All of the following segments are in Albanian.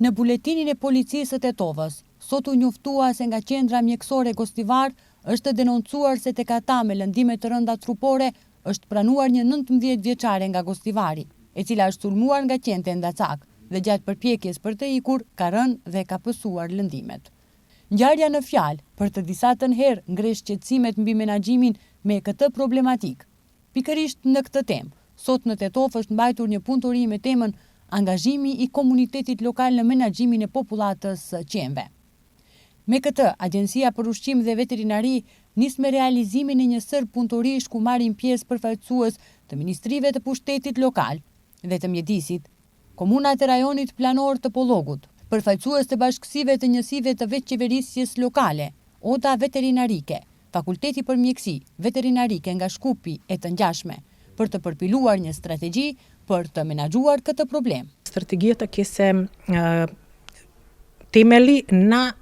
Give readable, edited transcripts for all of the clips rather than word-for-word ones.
Në buletinin e policisë të Tetovës, sot u njoftua se nga qendra mjekësore Gostivar është denoncuar se tek ata me lëndime të rënda trupore është pranuar një 19 vjeçare nga Gostivari, e cila është sulmuar nga qente Ndacak dhe gjatë përpjekjes për të ikur ka rënë dhe ka pësuar lëndimet. Ngjarja në fjalë për të disatën herë ngresh qetësimet mbi menaxhimin me këtë problematik. Pikërisht në këtë temë, sot në Tetovë është mbajtur një punëtori me temën angazhimi i komunitetit lokal në menaxhimin e popullatës së qenve. Me këtë, Agjencia për Ushqim dhe Veterinari nis me realizimin e një sër punëtorish ku marrin pjesë përfaqësues të ministrive të pushtetit lokal dhe të mjedisit, komunat e rajonit planor të Pollogut, përfaqësues të bashkësive të njësive të vetëqeverisjes lokale, oda veterinarike, fakulteti për mjeksi veterinarike nga Shkupi e të ngjashme, për të përpiluar një strategji për të menaxhuar këtë problem. Стратегията ќе се темели на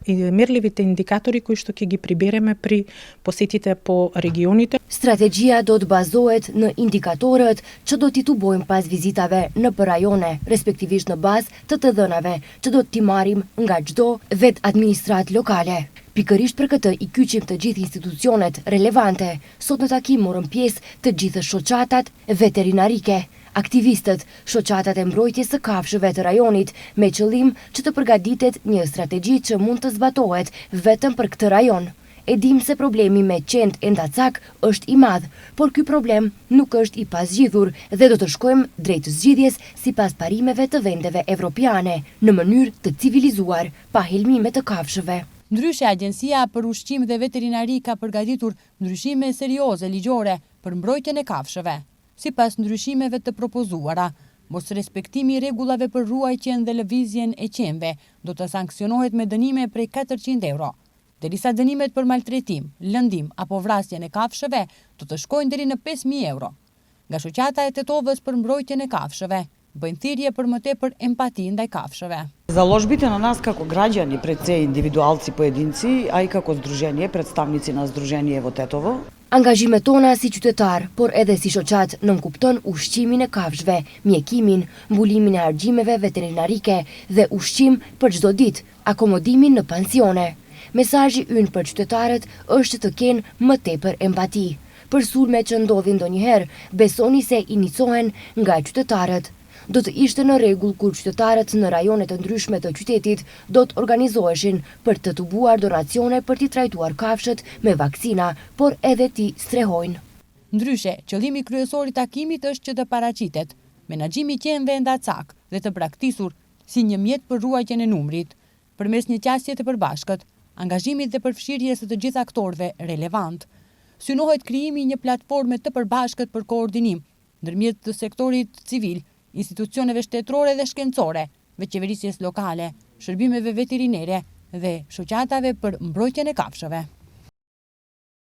мерливите индикатори кои што ќе ги прибереме при посетите по регионите. Strategjia do të bazohet në indikatorët që do t'i tubojmë pas vizitave në për rajone, respektivisht në bazë të dhënave që do t'i marrim nga çdo vet administratë lokale. Pikërisht për këtë i kyçim të gjithë institucionet relevante. Sot në takim morën pjesë të gjithë shoqatat veterinarike, aktivistët, shoqatat e mbrojtjes së kafshëve të rajonit, me qëllim që të përgatitet një strategji që mund të zbatohet vetëm për këtë rajon. E dim se problemi me qentë e Ndacak është i madh, por ky problem nuk është i pazgjidhur dhe do të shkojmë drejt zgjidhjes sipas parimeve të vendeve evropiane, në mënyrë të civilizuar, pa helmime të kafshëve. Ndryshe, Agjencia për Ushqim dhe Veterinari ka përgatitur ndryshime serioze ligjore për mbrojtjen e kafshëve. Sipas ndryshimeve të propozuara, mos respektimi i rregullave për ruajtjen dhe lëvizjen e qenve do të sanksionohet me dënime prej 400 euro, derisa dënimet për maltretim, lëndim apo vrasjen e kafshëve do të shkojnë deri në 5.000 euro. Nga shoqata e Tetovës për mbrojtjen e kafshëve, bëjnë thirrje për më tepër empati ndaj kafshëve. Заложбите на нас како граѓани пред се индивидуалци поединци, а и како здружение, представници на здружение во Тетово. Angazhimet tona si qytetar, por edhe si shoqat nënkupton ushqimin e kafshëve, mjekimin, mbulimin e argjimeve veterinarike dhe ushqim për çdo ditë, akomodimin në pensione. Mesazhi ynë për qytetarët është të kenë më tepër empati. Për sulme që ndodhin ndonjëherë, besoni se inicohen nga qytetarët. Do të ishte në rregull kur qytetarët në rajone të ndryshme të qytetit do të organizoheshin për të tubuar donacione për t'i trajtuar kafshët me vaksina, por edhe t'i strehojnë. Ndryshe, qëllimi kryesor i takimit është që të paraqitet menaxhimi i qenve Ndacak dhe të braktisur si një mjet për ruajtjen e numrit, përmes një qasje të përbashkët, angazhimit dhe përfshirjes së të gjithë aktorëve relevant. Synohet krijimi i një platforme të përbashkët për koordinim ndërmjet të sektorit civil, institucioneve shtetërore dhe shkencore, veçqeverisjes lokale, shërbimeve veterinare dhe shoqatave për mbrojtjen e kafshëve.